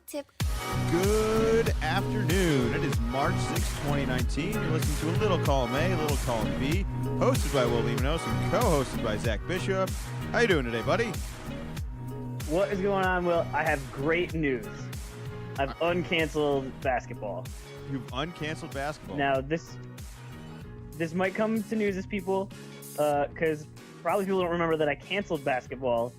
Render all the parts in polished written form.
tip. Good afternoon. It is March 6, 2019. You're listening to a little column A, a little column B, hosted by Will Lemonos and co-hosted by Zach Bishop. How you doing today, buddy? What is going on, Will? I have great news. I've uncanceled basketball. You've uncanceled basketball. Now, this might come to news as people, because probably people don't remember that I canceled basketball,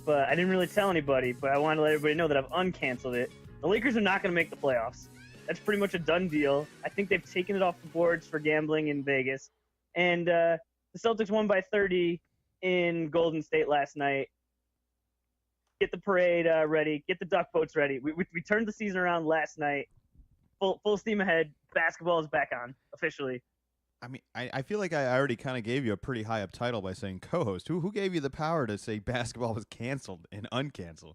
but I didn't really tell anybody, but I wanted to let everybody know that I've uncanceled it. The Lakers are not going to make the playoffs. That's pretty much a done deal. I think they've taken it off the boards for gambling in Vegas. And the Celtics won by 30 in Golden State last night. Get the parade ready. Get the duck boats ready. We turned the season around last night. Full steam ahead. Basketball is back on, officially. I mean, I feel like I already kind of gave you a pretty high up title by saying co-host. Who gave you the power to say basketball was canceled and uncanceled?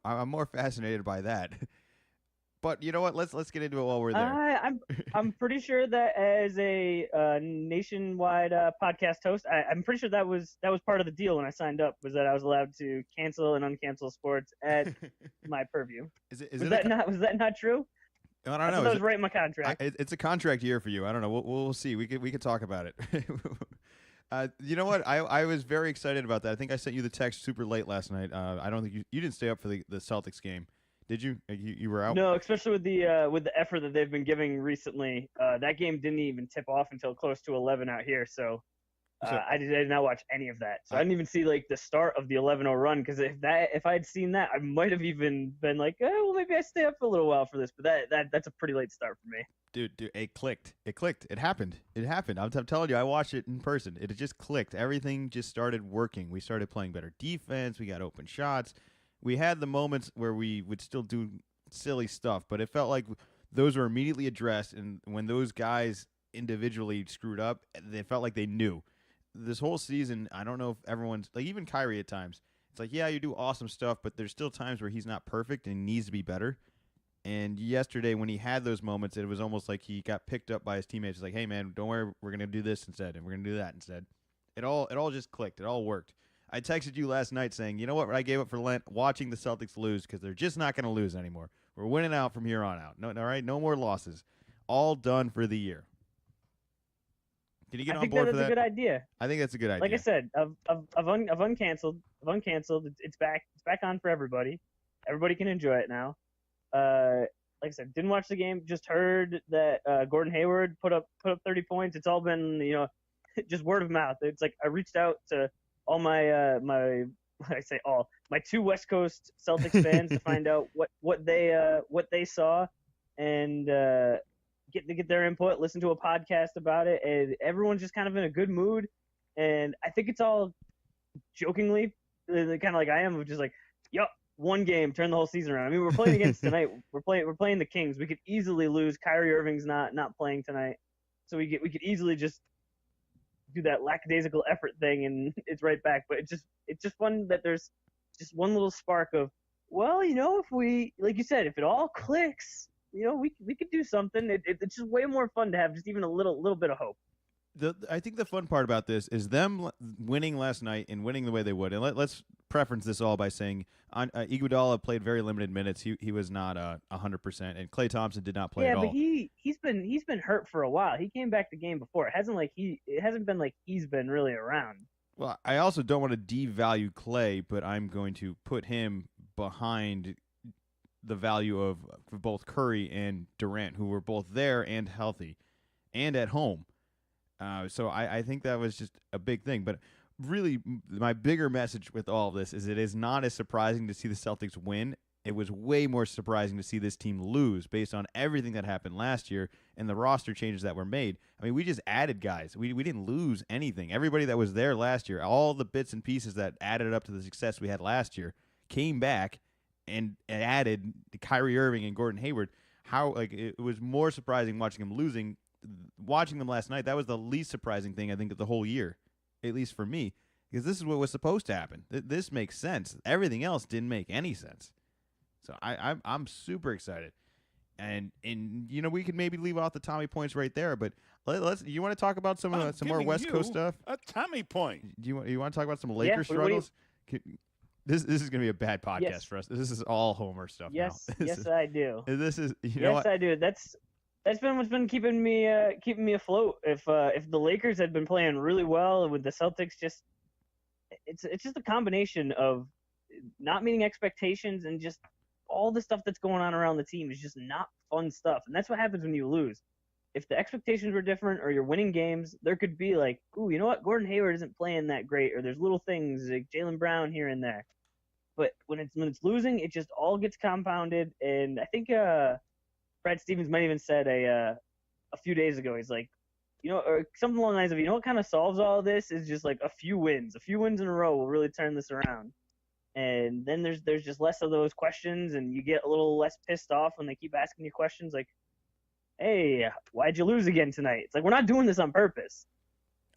I'm more fascinated by that. But you know what? Let's get into it while we're there. I'm pretty sure that as a nationwide podcast host, I'm pretty sure that was part of the deal when I signed up, was that I was allowed to cancel and uncancel sports at my purview. Was that not true? I don't know. That was right in my contract. It's a contract year for you. I don't know. We'll see. We could talk about it. You know what? I was very excited about that. I think I sent you the text super late last night. I don't think you didn't stay up for the Celtics game, did you? You were out. No, especially with the effort that they've been giving recently. That game didn't even tip off until close to 11 out here. So I did not watch any of that. So I didn't even see like the start of the 11-0 run, because if I had seen that, I might have even been like, oh, well, maybe I stay up for a little while for this. But that's a pretty late start for me. Dude, it clicked. It happened. I'm telling you, I watched it in person. It just clicked. Everything just started working. We started playing better defense. We got open shots. We had the moments where we would still do silly stuff, but it felt like those were immediately addressed. And when those guys individually screwed up, they felt like they knew. This whole season, I don't know if everyone's like, even Kyrie at times, it's like, yeah, you do awesome stuff, but there's still times where he's not perfect and needs to be better. And yesterday, when he had those moments, it was almost like he got picked up by his teammates. It's like, hey, man, don't worry, we're going to do this instead, and we're going to do that instead. It all just clicked. It all worked. I texted you last night saying, you know what, I gave up for Lent watching the Celtics lose, because they're just not going to lose anymore. We're winning out from here on out. No, all right, no more losses. All done for the year. Can you get on board for that? I think that's a good idea. I think that's a good idea. Like I said, I've uncanceled. It's back on for everybody. Everybody can enjoy it now. Like I said, didn't watch the game. Just heard that Gordon Hayward put up 30 points. It's all been, just word of mouth. It's like I reached out to all my my two West Coast Celtics fans to find out what they saw, and get their input. Listen to a podcast about it, and everyone's just kind of in a good mood. And I think it's all jokingly, kind of like I am, of just like, yup. One game, turn the whole season around. I mean, we're playing against tonight. We're playing the Kings. We could easily lose. Kyrie Irving's not playing tonight, so we could easily just do that lackadaisical effort thing, and it's right back. But it's just fun that there's just one little spark of, well, if we, like you said, if it all clicks, we could do something. It's just way more fun to have just even a little bit of hope. I think the fun part about this is them winning last night and winning the way they would. And let's preference this all by saying Iguodala played very limited minutes. He was not 100%, and Klay Thompson did not play at all. Yeah, but he's been hurt for a while. He came back the game before. It hasn't been like he's been really around. Well, I also don't want to devalue Klay, but I'm going to put him behind the value of both Curry and Durant, who were both there and healthy and at home. So I think that was just a big thing. But really, my bigger message with all of this is it is not as surprising to see the Celtics win. It was way more surprising to see this team lose based on everything that happened last year and the roster changes that were made. I mean, we just added guys. We didn't lose anything. Everybody that was there last year, all the bits and pieces that added up to the success we had last year, came back and added Kyrie Irving and Gordon Hayward. It was more surprising watching them losing. Watching them last night, that was the least surprising thing I think of the whole year, at least for me, because this is what was supposed to happen. This makes sense. Everything else didn't make any sense. So I'm super excited, and we could maybe leave off the Tommy points right there. But let's. You want to talk about some more West Coast stuff? A Tommy point. Do you want to talk about some Lakers struggles? This is gonna be a bad podcast Yes, for us. This is all Homer stuff now. yes, yes, I do. This is you know Yes, what? I do. That's been what's been keeping me afloat. If the Lakers had been playing really well with the Celtics, just it's just a combination of not meeting expectations and just all the stuff that's going on around the team is just not fun stuff. And that's what happens when you lose. If the expectations were different or you're winning games, there could be like, ooh, you know what? Gordon Hayward isn't playing that great, or there's little things like Jaylen Brown here and there. But when it's losing, it just all gets compounded. And I think Brad Stevens might even said a few days ago, he's like, or something along the lines of, what kind of solves all of this is just like a few wins in a row will really turn this around. And then there's just less of those questions, and you get a little less pissed off when they keep asking you questions like, hey, why'd you lose again tonight? It's like, we're not doing this on purpose.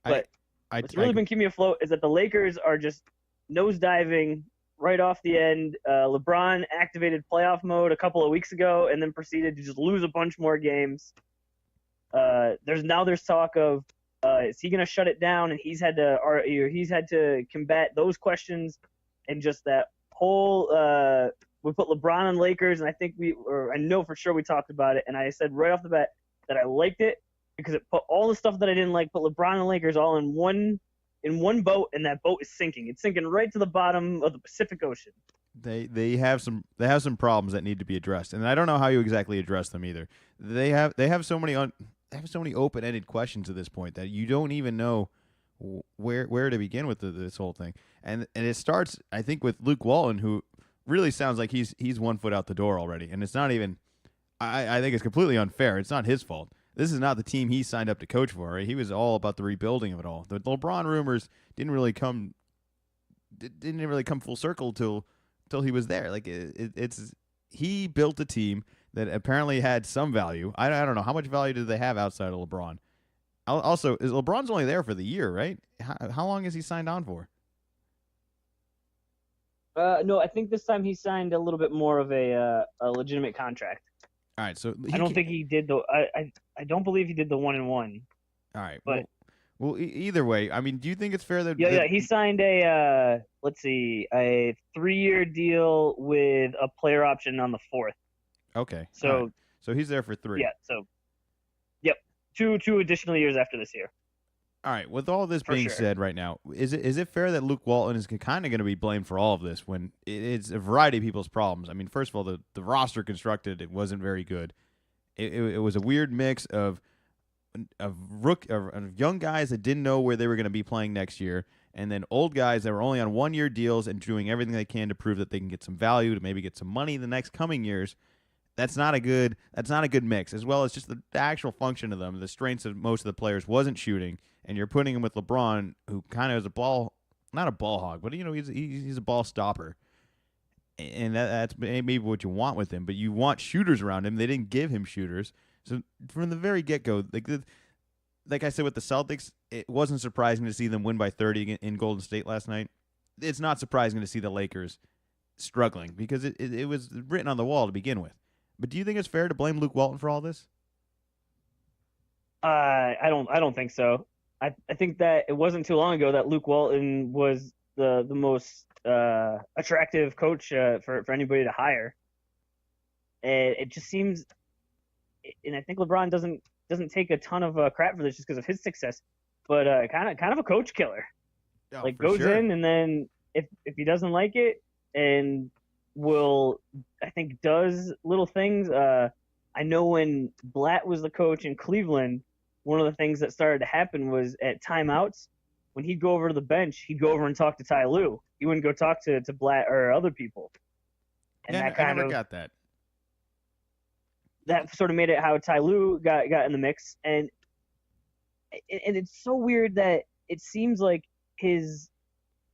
But what's really been keeping me afloat is that the Lakers are just nosediving right off the end. LeBron activated playoff mode a couple of weeks ago and then proceeded to just lose a bunch more games. There's talk of is he going to shut it down, and he's had to combat those questions, and just that whole we put LeBron on Lakers, and I know for sure we talked about it, and I said right off the bat that I liked it because it put all the stuff that I didn't like, put LeBron and Lakers all in one boat, and that boat is sinking. It's sinking right to the bottom of the Pacific Ocean. They have some problems that need to be addressed, and I don't know how you exactly address them either. They have so many open-ended questions at this point that you don't even know where to begin with this whole thing. And it starts, I think, with Luke Walton, who really sounds like he's 1 foot out the door already, and it's not even. I think it's completely unfair. It's not his fault. This is not the team he signed up to coach for. Right? He was all about the rebuilding of it all. The LeBron rumors didn't really come full circle till he was there. Like he built a team that apparently had some value. I don't know how much value do they have outside of LeBron. Also, is LeBron's only there for the year, right? How long is he signed on for? No, I think this time he signed a little bit more of a legitimate contract. All right, so I don't think he did the. I don't believe he did the 1-1. All right, but well, either way, I mean, do you think it's fair that? Yeah, he signed a 3-year deal with a player option on the 4th. Okay, so right. So he's there for 3. Yeah, so yep, two additional years after this year. All right. With all this being said right now, is it fair that Luke Walton is kind of going to be blamed for all of this when it's a variety of people's problems? I mean, first of all, the roster constructed, it wasn't very good. It was a weird mix of young guys that didn't know where they were going to be playing next year, and then old guys that were only on 1-year deals and doing everything they can to prove that they can get some value, to maybe get some money the next coming years. That's not a good mix, as well as just the actual function of them. The strengths of most of the players wasn't shooting, and you're putting him with LeBron, who kind of is not a ball hog, but he's a ball stopper, and that's maybe what you want with him. But you want shooters around him. They didn't give him shooters, so from the very get go, like I said with the Celtics, it wasn't surprising to see them win by 30 in Golden State last night. It's not surprising to see the Lakers struggling because it was written on the wall to begin with. But do you think it's fair to blame Luke Walton for all this? I don't think so. I think that it wasn't too long ago that Luke Walton was the most attractive coach for anybody to hire. And it just seems, and I think LeBron doesn't take a ton of crap for this just because of his success, but kind of a coach killer. Oh, goes sure. in, and then if he doesn't like it, and does little things. I know when Blatt was the coach in Cleveland, one of the things that started to happen was at timeouts, when he'd go over to the bench, he'd go over and talk to Ty Lue. He wouldn't go talk to Blatt or other people. And yeah, I never got that. That sort of made it how Ty Lue got in the mix. And it's so weird that it seems like his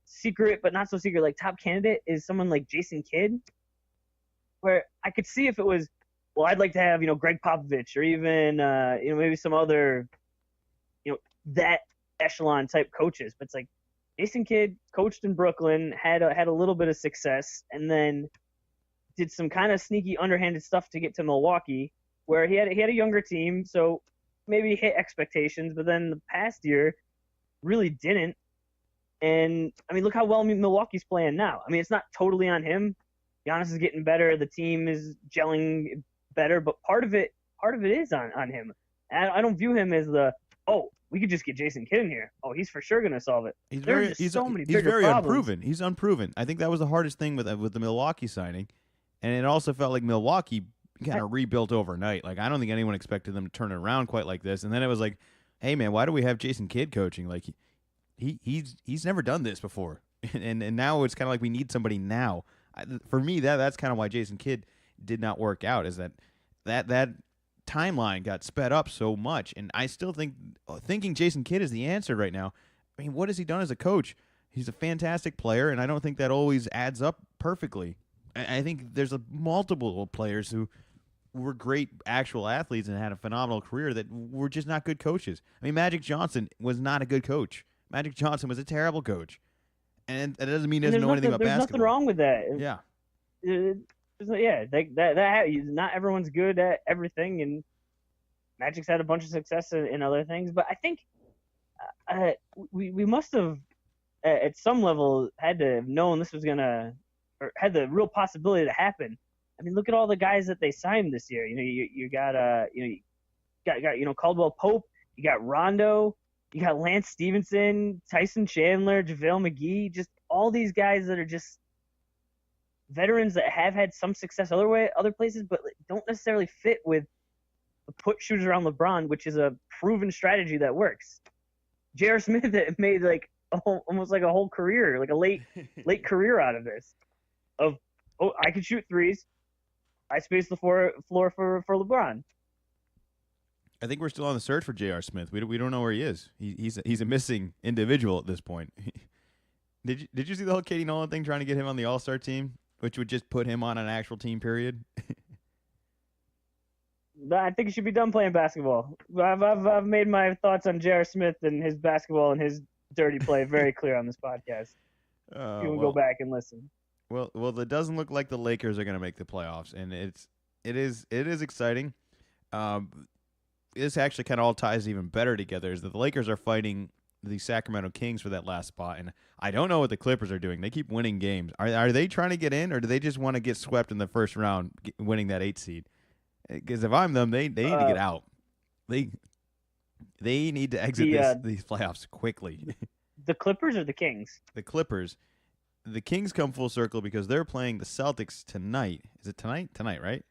secret, but not so secret, like top candidate is someone like Jason Kidd, where I could see if it was, well, I'd like to have, Greg Popovich or even, maybe some other, that echelon type coaches. But it's like Jason Kidd coached in Brooklyn, had a little bit of success, and then did some kind of sneaky underhanded stuff to get to Milwaukee, where he had a younger team, so maybe hit expectations, but then the past year really didn't. And I mean, look how well Milwaukee's playing now. I mean, it's not totally on him. Giannis is getting better. The team is gelling better, but part of it is on him. And I don't view him as we could just get Jason Kidd in here. Oh, he's for sure gonna solve it. There are just so many he's bigger very problems. unproven. He's unproven. I think that was the hardest thing with the Milwaukee signing, and it also felt like Milwaukee kind of rebuilt overnight. Like I don't think anyone expected them to turn it around quite like this. And then it was like, hey man, why do we have Jason Kidd coaching? Like he's never done this before, and now it's kind of like we need somebody now. For me, that's kind of why Jason Kidd did not work out. Is that timeline got sped up so much, and I still thinking Jason Kidd is the answer right now. I mean, what has he done as a coach? He's a fantastic player, and I don't think that always adds up perfectly. I think there's multiple players who were great actual athletes and had a phenomenal career that were just not good coaches. I mean, Magic Johnson was not a good coach. Magic Johnson was a terrible coach, and that doesn't mean he doesn't know anything about There's basketball. nothing wrong with that. Yeah. Not everyone's good at everything, and Magic's had a bunch of success in other things. But I think we must have at some level had to have known this was gonna, or had the real possibility to happen. I mean, look at all the guys that they signed this year. You got Caldwell Pope, you got Rondo, you got Lance Stevenson, Tyson Chandler, JaVale McGee, just all these guys that are just veterans that have had some success other places, but don't necessarily fit with the put shooters around LeBron, which is a proven strategy that works. J.R. Smith made almost like a whole career, like a late career out of this. I can shoot threes. I space the floor for LeBron. I think we're still on the search for J.R. Smith. We don't know where he is. He's a missing individual at this point. Did you see the whole Katie Nolan thing trying to get him on the All-Star team, which would just put him on an actual team period? I think he should be done playing basketball. I've made my thoughts on J.R. Smith and his basketball and his dirty play very clear on this podcast. You can go back and listen. Well, it doesn't look like the Lakers are going to make the playoffs, and it is exciting. This actually kind of all ties even better together. Is that the Lakers are fighting the Sacramento Kings for that last spot, and I don't know what the Clippers are doing. They keep winning games. Are they trying to get in, or do they just want to get swept in the first round, winning that 8 seed? Because if I'm them, they need to get out. They need to exit these playoffs quickly. The Clippers or the Kings? The Clippers. The Kings come full circle because they're playing the Celtics tonight. Is it tonight? Tonight, right?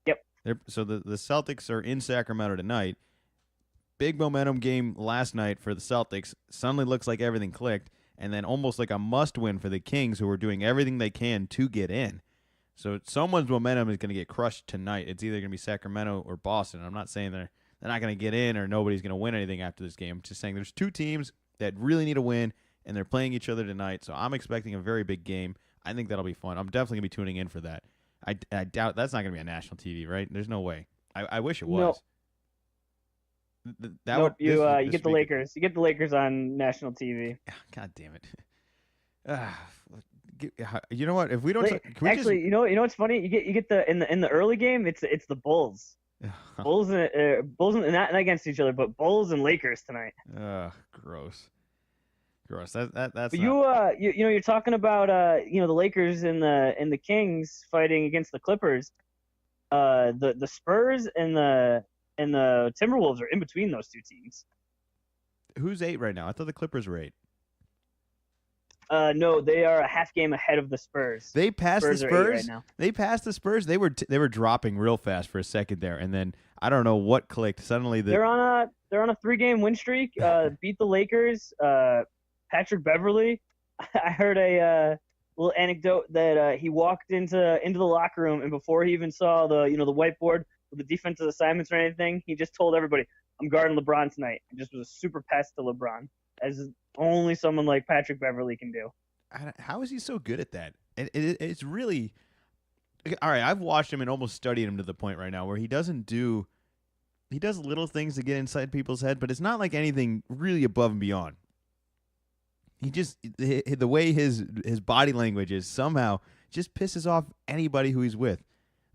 Yep. So the Celtics are in Sacramento tonight. Big momentum game last night for the Celtics. Suddenly looks like everything clicked. And then almost like a must-win for the Kings, who are doing everything they can to get in. So someone's momentum is going to get crushed tonight. It's either going to be Sacramento or Boston. I'm not saying they're not going to get in or nobody's going to win anything after this game. I'm just saying there's two teams that really need a win, and they're playing each other tonight. So I'm expecting a very big game. I think that'll be fun. I'm definitely going to be tuning in for that. I doubt that's not going to be on national TV, right? There's no way. I wish it was. No. You get the Lakers. You get the Lakers on national TV. God damn it. You know what? If we don't you know what's funny? You get the in the early game. It's the Bulls. Bulls and not against each other, but Bulls and Lakers tonight. Gross. That's. But you're talking about the Lakers and the Kings fighting against the Clippers. The Spurs and the Timberwolves are in between those two teams. Who's 8 right now? I thought the Clippers were 8. No, they are a half game ahead of the Spurs. They passed the Spurs right now. They passed the Spurs. They were dropping real fast for a second there, and then I don't know what clicked. Suddenly they're on a 3-game win streak. Beat the Lakers. Patrick Beverley. I heard a little anecdote that he walked into the locker room, and before he even saw the whiteboard with the defensive assignments or anything, he just told everybody, "I'm guarding LeBron tonight." And just was a super pest to LeBron, as only someone like Patrick Beverley can do. How is he so good at that? It's really all right. I've watched him and almost studied him to the point right now where he does little things to get inside people's head, but it's not like anything really above and beyond. He just the way his body language is somehow just pisses off anybody who he's with.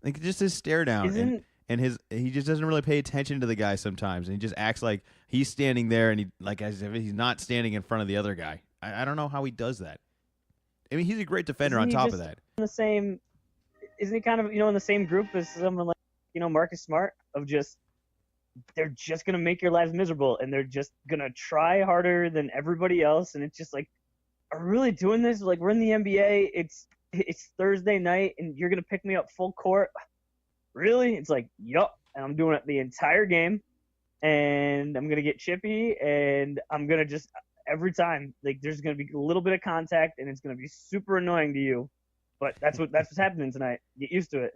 Like just his stare down and he just doesn't really pay attention to the guy sometimes, and he just acts like he's standing there and he like as if he's not standing in front of the other guy. I don't know how he does that. I mean, he's a great defender Isn't on he top of just that. in the same? Isn't he kind of in the same group as someone like Marcus Smart of just they're just gonna make your lives miserable and they're just gonna try harder than everybody else and it's just like are we really doing this? Like we're in the NBA, it's Thursday night and you're gonna pick me up full court. Really? It's like, yup, and I'm doing it the entire game and I'm gonna get chippy and I'm gonna just every time like there's gonna be a little bit of contact and it's gonna be super annoying to you. But that's what's happening tonight. Get used to it.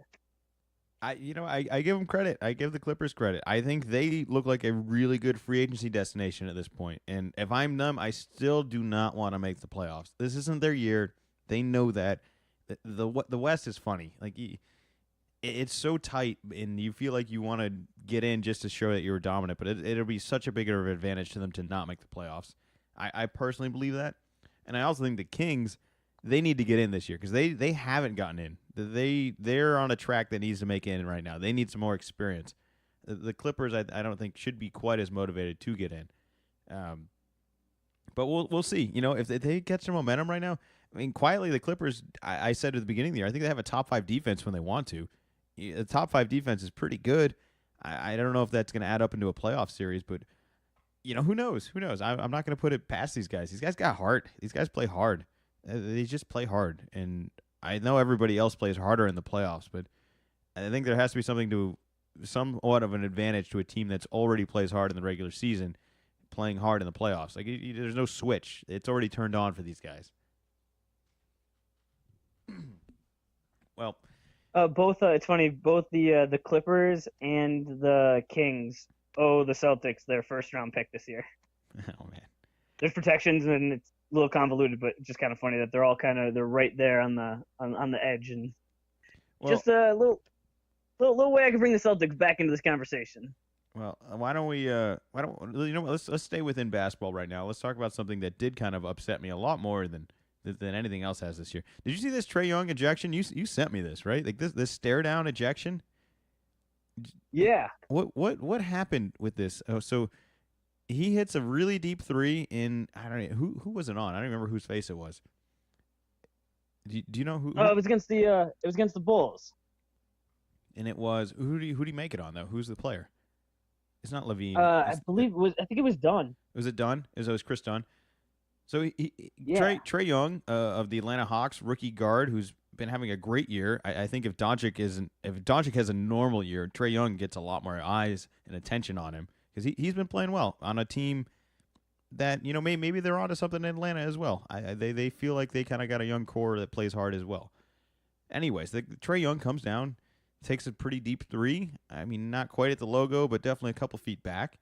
I give them credit. I give the Clippers credit. I think they look like a really good free agency destination at this point. And if I'm them, I still do not want to make the playoffs. This isn't their year. They know that. The West is funny. Like it's so tight, and you feel like you want to get in just to show that you're dominant. But it'll be such a bigger advantage to them to not make the playoffs. I personally believe that, and I also think the Kings. They need to get in this year because they haven't gotten in. They're on a track that needs to make in right now. They need some more experience. The Clippers, I don't think, should be quite as motivated to get in. But we'll see. If they catch some momentum right now, I mean, quietly the Clippers. I said at the beginning of the year, I think they have a top 5 defense when they want to. The top 5 defense is pretty good. I don't know if that's going to add up into a playoff series, but who knows? Who knows? I'm not going to put it past these guys. These guys got heart. These guys play hard. They just play hard, and I know everybody else plays harder in the playoffs, but I think there has to be somewhat of an advantage to a team that's already plays hard in the regular season, playing hard in the playoffs. Like there's no switch; it's already turned on for these guys. Well, both it's funny. Both the Clippers and the Kings owe the Celtics their first round pick this year. oh man, There's protections and it's a little convoluted, but it's just kind of funny that they're all they're right there on the edge and just a little way I can bring the Celtics back into this conversation. Well, why don't let's stay within basketball right now. Let's talk about something that did kind of upset me a lot more than anything else has this year. Did you see this Trae Young ejection? You sent me this, right? Like this stare down ejection. Yeah. What happened with this? Oh, so he hits a really deep three in I don't know who was it on? I don't remember whose face it was. Do you know who? It was against the Bulls. And it was who do you make it on though? Who's the player? It's not Levine. I think it was Dunn. Was it Dunn? It was Chris Dunn. So Yeah. Trae Young of the Atlanta Hawks, rookie guard, who's been having a great year. I think if Doncic has a normal year, Trae Young gets a lot more eyes and attention on him because he's been playing well on a team that maybe they're onto something in Atlanta as well. They feel like they kind of got a young core that plays hard as well. Anyways, Trae Young comes down, takes a pretty deep three. I mean, not quite at the logo, but definitely a couple feet back.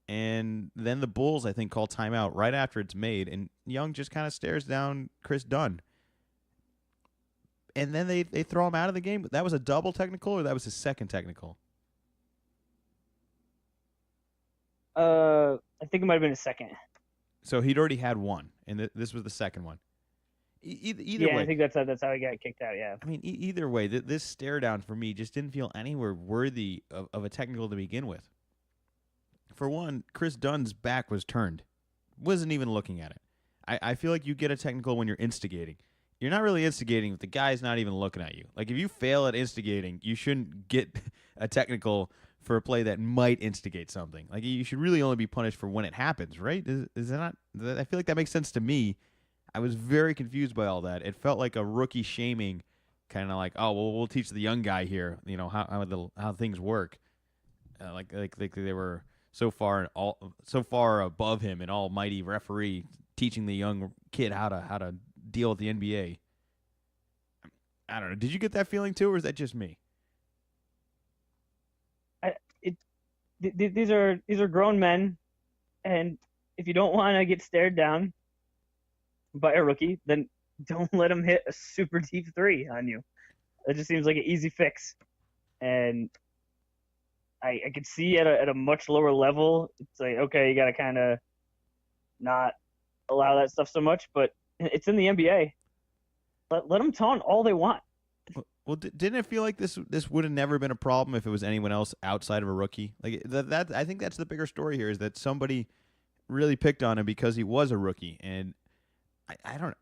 And then the Bulls, I think, call timeout right after it's made, and Young just kind of stares down Chris Dunn. And then they throw him out of the game. That was a double technical, or that was his second technical? I think it might have been a second. So he'd already had one, and this was the second one. Either way, I think that's how he got kicked out. Yeah. I mean, either way, this stare down for me just didn't feel anywhere worthy of a technical to begin with. For one, Chris Dunn's back was turned. Wasn't even looking at it. I feel like you get a technical when you're instigating. You're not really instigating if the guy's not even looking at you. Like, if you fail at instigating, you shouldn't get a technical for a play that might instigate something. Like, you should really only be punished for when it happens, right? Is that not? I feel like that makes sense to me. I was very confused by all that. It felt like a rookie shaming, kind of like, oh, well, we'll teach the young guy here, how things work. Like they were so far above him, an almighty referee teaching the young kid how to deal with the NBA. I don't know. Did you get that feeling too, or is that just me? These are grown men, and if you don't want to get stared down by a rookie, then don't let him hit a super deep three on you. It just seems like an easy fix, and I could see at a much lower level, it's like, okay, you got to kind of not allow that stuff so much, but it's in the NBA. Let them taunt all they want. Well, didn't it feel like this would have never been a problem if it was anyone else outside of a rookie? Like that I think that's the bigger story here, is that somebody really picked on him because he was a rookie, and I don't.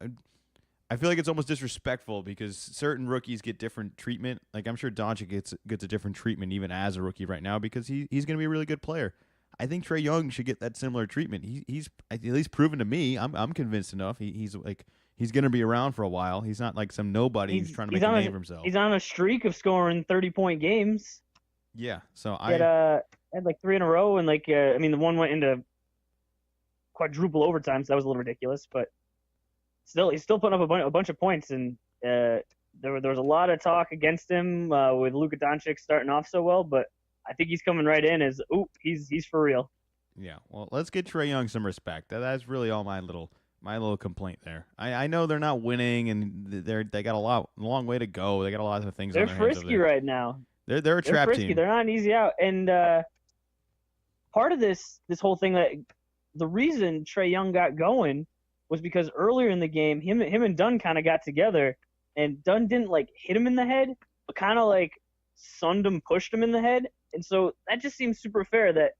I feel like it's almost disrespectful because certain rookies get different treatment. Like I'm sure Doncic gets a different treatment even as a rookie right now because he's going to be a really good player. I think Trae Young should get that similar treatment. He's at least proven to me. I'm convinced enough. He's going to be around for a while. He's not like some nobody who's trying to make a name for himself. He's on a streak of scoring 30-point games. Yeah, so He had like 3 in a row, and like I mean the one went into quadruple overtime, so that was a little ridiculous. But still, he's still putting up a bunch of points, and there was a lot of talk against him with Luka Doncic starting off so well, but I think he's coming right in as he's for real. Yeah, well, let's get Trae Young some respect. That's really all my little complaint there. I know they're not winning, and they got a long way to go. They got a lot of things. They're on their hands frisky right now. They're a trap frisky. team. They're not an easy out, and part of this whole thing, that the reason Trae Young got going was because earlier in the game, him and Dunn kind of got together, and Dunn didn't like hit him in the head, but kind of like sunned him, pushed him in the head, and so that just seems super fair that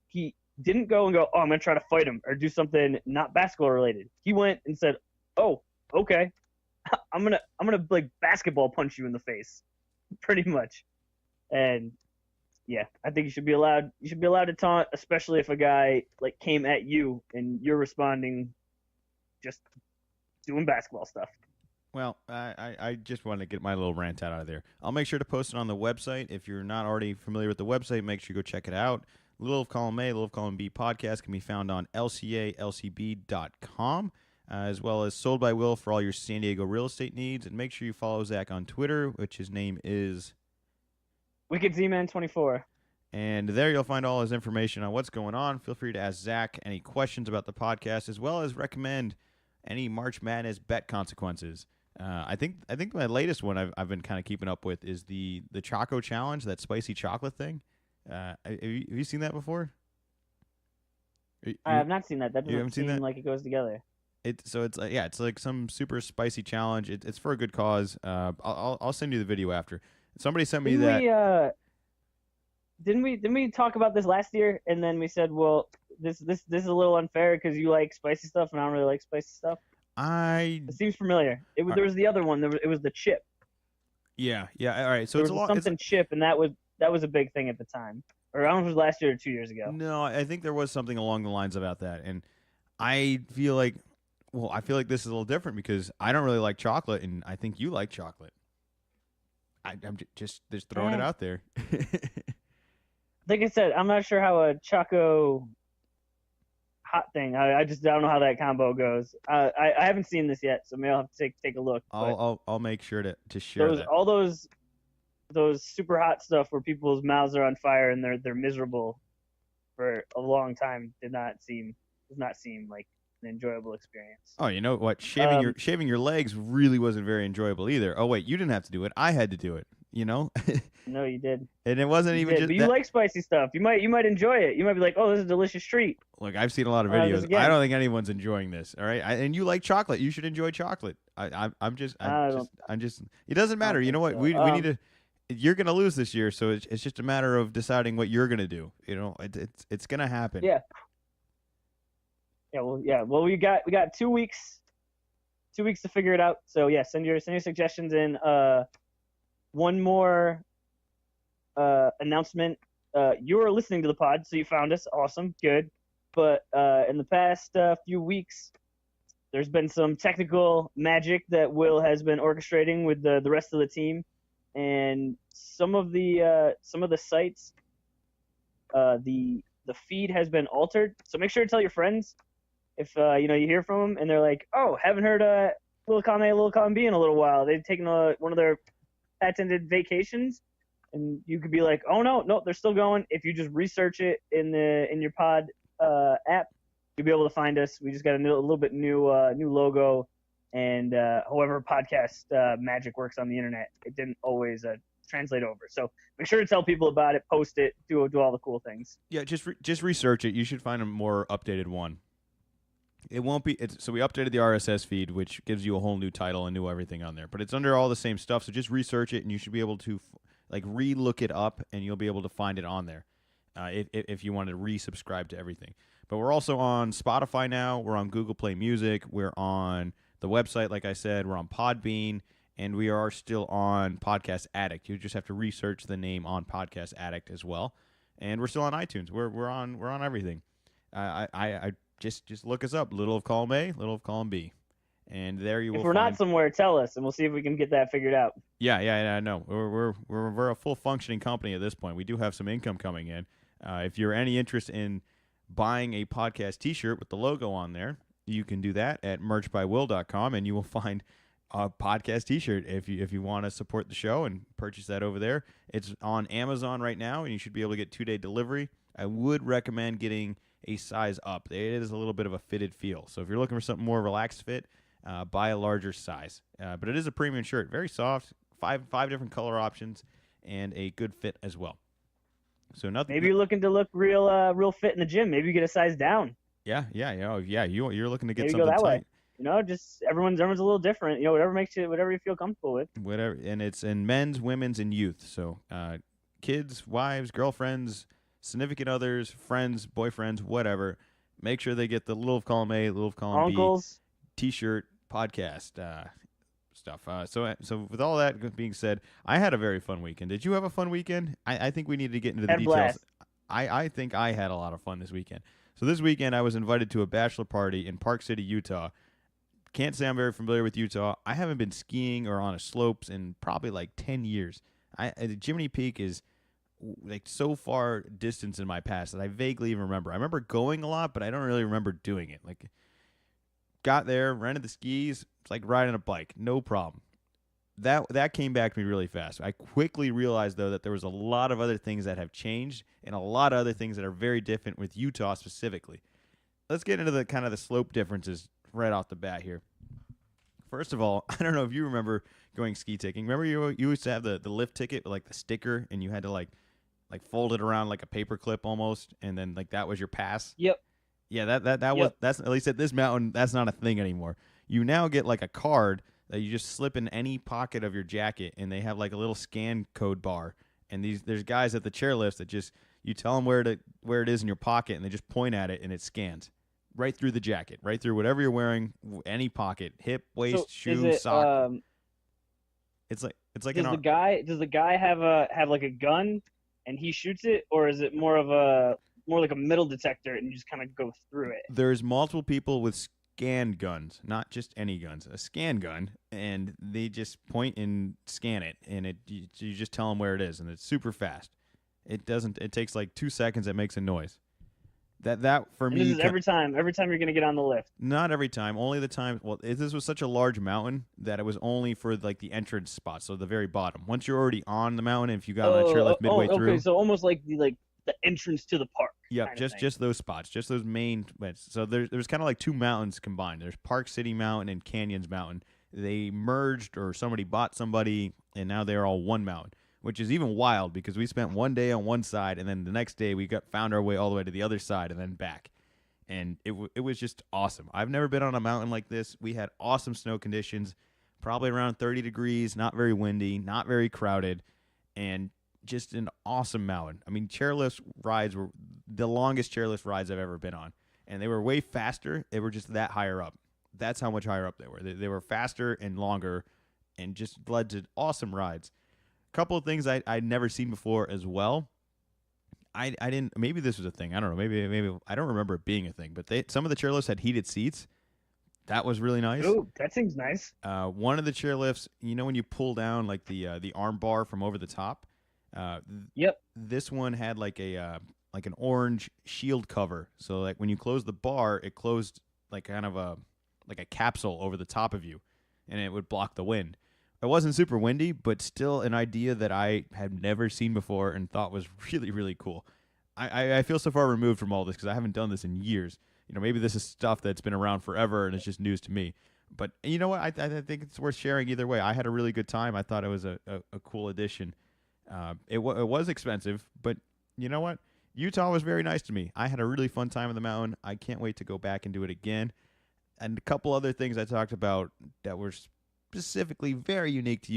he didn't go and go, oh, I'm gonna try to fight him or do something not basketball related. He went and said, oh, okay, I'm gonna like basketball punch you in the face, pretty much, and yeah, I think you should be allowed to taunt, especially if a guy like came at you and you're responding just doing basketball stuff. Well, I just wanted to get my little rant out of there. I'll make sure to post it on the website. If you're not already familiar with the website, make sure you go check it out. Little of Column A, Little of Column B podcast can be found on lcalcb.com, as well as Sold by Will for all your San Diego real estate needs. And make sure you follow Zach on Twitter, which his name is Wicked Z-Man 24. And there you'll find all his information on what's going on. Feel free to ask Zach any questions about the podcast, as well as recommend any March Madness bet consequences. I think my latest one I've been kind of keeping up with is the Choco Challenge, that spicy chocolate thing. Have you seen that before? I have not seen that. That doesn't seem like it goes together. It's like some super spicy challenge. It's for a good cause. I'll send you the video after. Somebody sent me that. Didn't we talk about this last year? And then we said, well, this is a little unfair because you like spicy stuff and I don't really like spicy stuff. It seems familiar. There was the other one. It was the chip. Yeah. All right. So there was something chip, and that was a big thing at the time. Or I don't know if it was last year or 2 years ago. No, I think there was something along the lines about that, and I feel like this is a little different because I don't really like chocolate, and I think you like chocolate. I'm just throwing it out there. Like I said, I'm not sure how a Choco hot thing. I don't know how that combo goes. I haven't seen this yet, so maybe I'll have to take a look. I'll make sure to share that. All those super hot stuff where people's mouths are on fire and they're miserable for a long time does not seem like an enjoyable experience. Oh, you know what? Shaving your legs really wasn't very enjoyable either. Oh wait, you didn't have to do it. I had to do it. You know? No, you did. And it wasn't even just. But you like spicy stuff. You might enjoy it. You might be like, oh, this is a delicious treat. Look, I've seen a lot of videos. I don't think anyone's enjoying this. All right, and you like chocolate. You should enjoy chocolate. I'm just. It doesn't matter. You know what? We need to. You're gonna lose this year, so it's just a matter of deciding what you're gonna do. You know, it's gonna happen. Yeah. Yeah. Well, we got 2 weeks. 2 weeks to figure it out. So yeah, send your suggestions in. One more announcement. You were listening to the pod, so you found us. Awesome, good. But in the past few weeks, there's been some technical magic that Will has been orchestrating with the rest of the team, and some of the sites, the feed has been altered. So make sure to tell your friends if you hear from them and they're like, oh, haven't heard Lil Column A, Lil Column B in a little while. They've taken one of their patented vacations, and you could be like, oh no, they're still going. If you just research it in your pod app, you'll be able to find us. We just got a little bit new logo, and however podcast magic works on the internet, it didn't always translate over. So make sure to tell people about it, post it, do all the cool things. Yeah, just research it. You should find a more updated one. It won't be. So we updated the RSS feed, which gives you a whole new title and new everything on there. But it's under all the same stuff. So just research it, and you should be able to re-look it up, and you'll be able to find it on there if you want to resubscribe to everything. But we're also on Spotify now. We're on Google Play Music. We're on the website, like I said. We're on Podbean. And we are still on Podcast Addict. You just have to research the name on Podcast Addict as well. And we're still on iTunes. We're on everything. I just look us up. Little of Column A, Little of Column B, and there you will If we're find. not somewhere, tell us, and we'll see if we can get that figured out. Yeah. I know. We're a full functioning company at this point. We do have some income coming in. If you're any interest in buying a podcast T-shirt with the logo on there, you can do that at merchbywill.com, and you will find a podcast T-shirt if you want to support the show and purchase that over there. It's on Amazon right now, and you should be able to get 2-day delivery. I would recommend getting a size up. It is a little bit of a fitted feel, so if you're looking for something more relaxed fit, buy a larger size. But it is a premium shirt, very soft, five different color options, and a good fit as well. So nothing. Maybe you're looking to look real fit in the gym. Maybe you get a size down. Yeah. You're looking to get Maybe something go that tight. way. Just everyone's a little different. Whatever you feel comfortable with. Whatever, and it's in men's, women's, and youth. So kids, wives, girlfriends, significant others, friends, boyfriends, whatever. Make sure they get the Little of Column A, Little of Column Uncles. B T-shirt podcast stuff. So with all that being said, I had a very fun weekend. Did you have a fun weekend? I think we need to get into the Had details. blast. I think I had a lot of fun this weekend. So this weekend I was invited to a bachelor party in Park City, Utah. Can't say I'm very familiar with Utah. I haven't been skiing or on a slopes in probably like 10 years. Jiminy Peak is like so far distance in my past that I vaguely even remember. I remember going a lot, but I don't really remember doing it. Like, got there, rented the skis. It's like riding a bike, no problem. That came back to me really fast. I quickly realized though that there was a lot of other things that have changed and a lot of other things that are very different with Utah specifically. Let's get into the kind of the slope differences right off the bat here. First of all, I don't know if you remember going ski ticking. Remember you used to have the lift ticket with like the sticker, and you had to like fold it around like a paper clip almost, and then like that was your pass. Yep. Yeah, that's at least at this mountain that's not a thing anymore. You now get like a card that you just slip in any pocket of your jacket, and they have like a little scan code bar. And there's guys at the chairlifts that just you tell them where it is in your pocket, and they just point at it, and it scans right through the jacket, right through whatever you're wearing, any pocket, hip, waist, shoe, sock. It's like does the guy have like a gun and he shoots it, or is it more like a metal detector and you just kind of go through it? There's multiple people with scan guns, not just any guns, a scan gun, and they just point and scan it, and you just tell them where it is, and it's super fast. It takes like 2 seconds. It makes a noise. That for And me. this is every time you're gonna get on the lift. Not every time. Only the time. Well, this was such a large mountain that it was only for like the entrance spot, so the very bottom. Once you're already on the mountain, if you got on the chairlift midway through. Okay, so almost like the entrance to the park. Yeah, just those spots, just those main. So there's kind of like two mountains combined. There's Park City Mountain and Canyons Mountain. They merged, or somebody bought somebody, and now they're all one mountain. Which is even wild because we spent one day on one side, and then the next day we found our way all the way to the other side and then back. And it was just awesome. I've never been on a mountain like this. We had awesome snow conditions, probably around 30 degrees, not very windy, not very crowded, and just an awesome mountain. I mean, chairlift rides were the longest chairlift rides I've ever been on, and they were way faster. They were just that higher up. That's how much higher up they were. They were faster and longer and just led to awesome rides. Couple of things I'd never seen before as well. I didn't. Maybe this was a thing. I don't know. Maybe I don't remember it being a thing. But some of the chairlifts had heated seats. That was really nice. Ooh, that seems nice. One of the chairlifts, when you pull down like the arm bar from over the top. Yep. This one had like an orange shield cover. So like when you close the bar, it closed like kind of a capsule over the top of you, and it would block the wind. It wasn't super windy, but still an idea that I had never seen before and thought was really, really cool. I feel so far removed from all this because I haven't done this in years. Maybe this is stuff that's been around forever and it's just news to me. But you know what? I think it's worth sharing either way. I had a really good time. I thought it was a cool addition. It was expensive, but you know what? Utah was very nice to me. I had a really fun time on the mountain. I can't wait to go back and do it again. And a couple other things I talked about that were specifically very unique to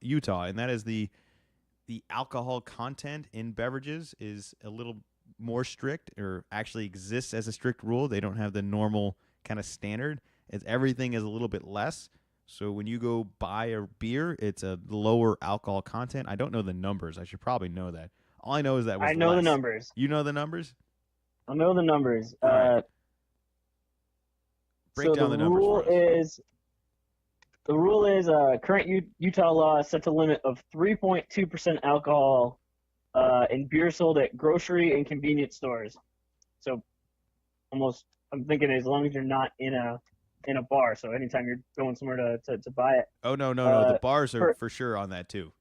Utah, and that is the alcohol content in beverages is a little more strict or actually exists as a strict rule. They don't have the normal kind of standard. It's everything is a little bit less. So when you go buy a beer, it's a lower alcohol content. I don't know the numbers. I should probably know that. All I know is that it I was know the less. numbers. You know the numbers? I know the numbers. All right. Break So down the numbers for us. the rule is current Utah law sets a limit of 3.2% alcohol in beer sold at grocery and convenience stores. So almost, I'm thinking as long as you're not in a bar. So anytime you're going somewhere to buy it. Oh no. The bars are for sure on that too.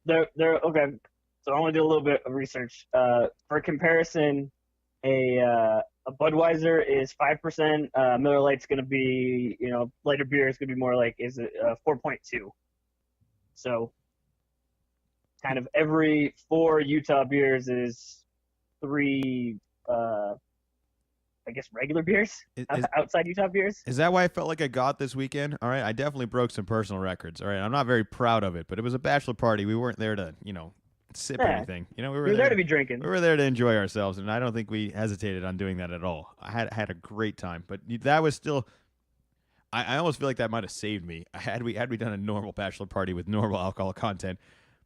They're okay. So I want to do a little bit of research. For comparison, a Budweiser is 5%. Miller Lite's going to be, lighter beer is going to be more like 4.2. So kind of every 4 Utah beers is 3, I guess, regular beers outside Utah beers. Is that why I felt like I got this weekend? All right, I definitely broke some personal records. All right, I'm not very proud of it, but it was a bachelor party. We weren't there to, sip anything. We were there to be drinking. We were there to enjoy ourselves, and I don't think we hesitated on doing that at all. I had a great time, but that was still. I almost feel like that might have saved me. Had we done a normal bachelor party with normal alcohol content,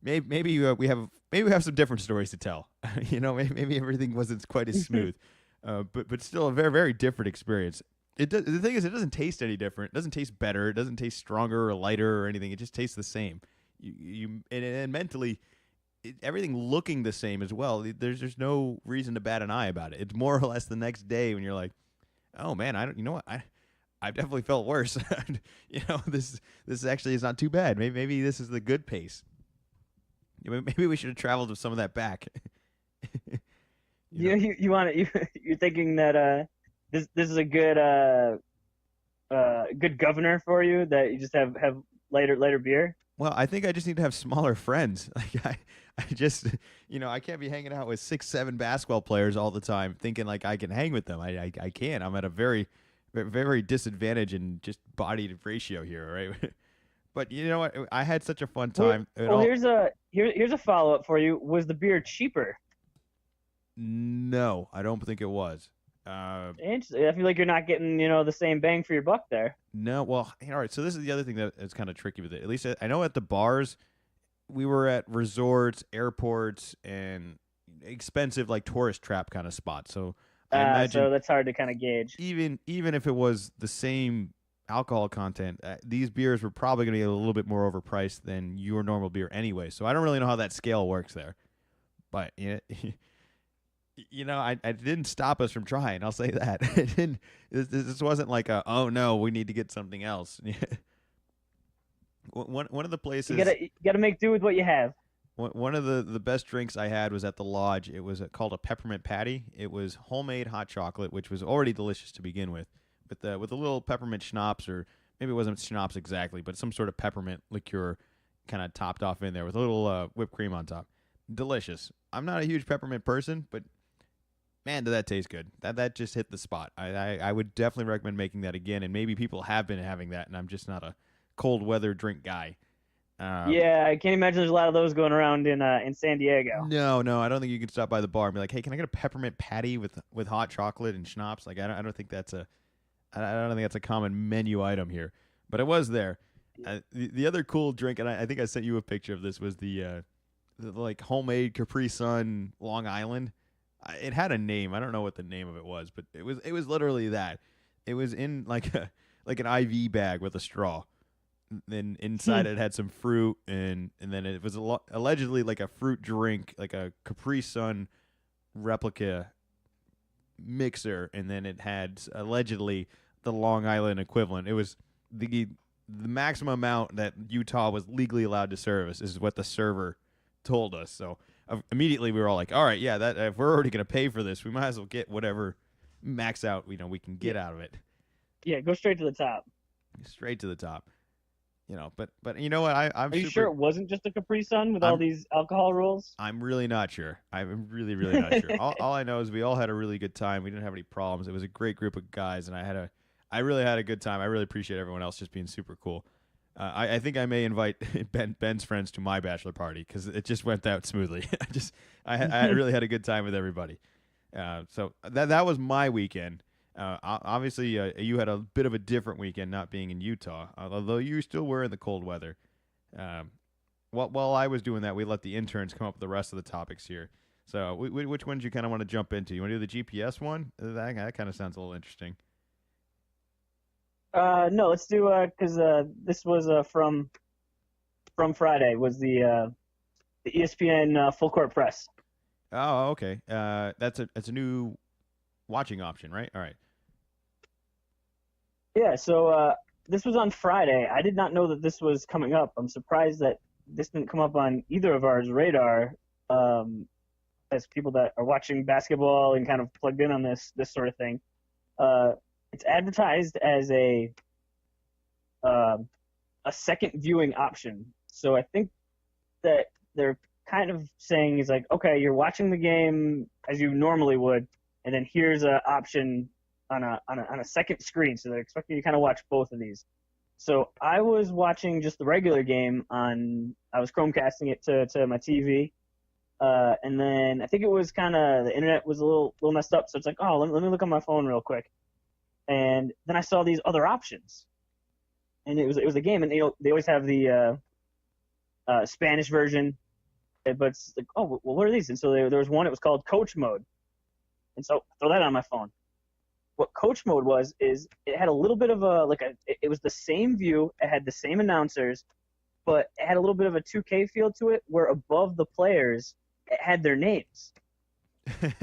maybe we have some different stories to tell. Maybe everything wasn't quite as smooth. But still a very, very different experience. The thing is, it doesn't taste any different. It doesn't taste better. It doesn't taste stronger or lighter or anything. It just tastes the same. And mentally, everything looking the same as well. There's no reason to bat an eye about it. It's more or less the next day when you're like, oh man, I've definitely felt worse. This actually is not too bad. Maybe this is the good pace. Maybe we should have traveled with some of that back. You're thinking that this is a good good governor for you, that you just have lighter beer. Well, I think I just need to have smaller friends. Like I just I can't be hanging out with 6-7 basketball players all the time thinking like I can hang with them. I can't. I'm at a very, very disadvantage in just body ratio here, right? But you know what? I had such a fun time. Well, here's a follow up for you. Was the beer cheaper? No, I don't think it was. Interesting. I feel like you're not getting, the same bang for your buck there. No, well, all right. So this is the other thing that is kind of tricky with it. At least I know at the bars, we were at resorts, airports, and expensive like tourist trap kind of spots. So I imagine so that's hard to kind of gauge. Even if it was the same alcohol content, these beers were probably going to be a little bit more overpriced than your normal beer anyway. So I don't really know how that scale works there. But I didn't stop us from trying. I'll say that. This wasn't like oh no, we need to get something else. One of the places you gotta make do with what you have. One of the best drinks I had was at the lodge. It was called a peppermint patty. It was homemade hot chocolate, which was already delicious to begin with a little peppermint schnapps, or maybe it wasn't schnapps exactly, but some sort of peppermint liqueur kind of topped off in there with a little whipped cream on top. Delicious. I'm not a huge peppermint person, but man, did that taste good. That just hit the spot. I would definitely recommend making that again, and maybe people have been having that, and I'm just not a cold weather drink guy. Yeah, I can't imagine there's a lot of those going around in San Diego. No, I don't think you can stop by the bar and be like, hey, can I get a peppermint patty with hot chocolate and schnapps? Like, I don't think that's a common menu item here, but it was there. The other cool drink, and I think I sent you a picture of this, was the like homemade Capri Sun Long Island. It had a name. I don't know what the name of it was, but it was literally that. It was in like an IV bag with a straw. Then inside it had some fruit, and then it was allegedly like a fruit drink, like a Capri Sun replica mixer, and then it had allegedly the Long Island equivalent. It was the maximum amount that Utah was legally allowed to serve us, is what the server told us. So immediately we were all like, all right, yeah, that if we're already going to pay for this, we might as well get whatever max out we can get out of it. Yeah, go straight to the top. Straight to the top. But you know what? I'm Are you sure it wasn't just a Capri Sun with all these alcohol rules? I'm really not sure. I'm really, really not sure. All I know is we all had a really good time. We didn't have any problems. It was a great group of guys, and I really had a good time. I really appreciate everyone else just being super cool. I think I may invite Ben's friends to my bachelor party because it just went out smoothly. I really had a good time with everybody. So that was my weekend. Obviously, you had a bit of a different weekend, not being in Utah, although you still were in the cold weather. While I was doing that, we let the interns come up with the rest of the topics here. So, which ones you kind of want to jump into? You want to do the GPS one? That kind of sounds a little interesting. No, let's do because this was from Friday was the ESPN full court press. Oh, okay. That's a new watching option, right? All right. Yeah, so this was on Friday. I did not know that this was coming up. I'm surprised that this didn't come up on either of ours radar. As people that are watching basketball and kind of plugged in on this sort of thing. It's advertised as a second viewing option. So I think that they're kind of saying is like, okay, you're watching the game as you normally would, and then here's an option on a second screen. So they're expecting you to kind of watch both of these. So I was watching just the regular game I was Chromecasting it to my TV. And then I think it was kind of the internet was a little messed up. So it's like, oh, let me look on my phone real quick. And then I saw these other options, and it was a game, and they always have the Spanish version, but it's like, oh, well, what are these? And so there was one. It was called Coach Mode, and so I throw that on my phone. What Coach Mode is it had a little bit of it was the same view, it had the same announcers, but it had a little bit of a 2K feel to it, where above the players it had their names.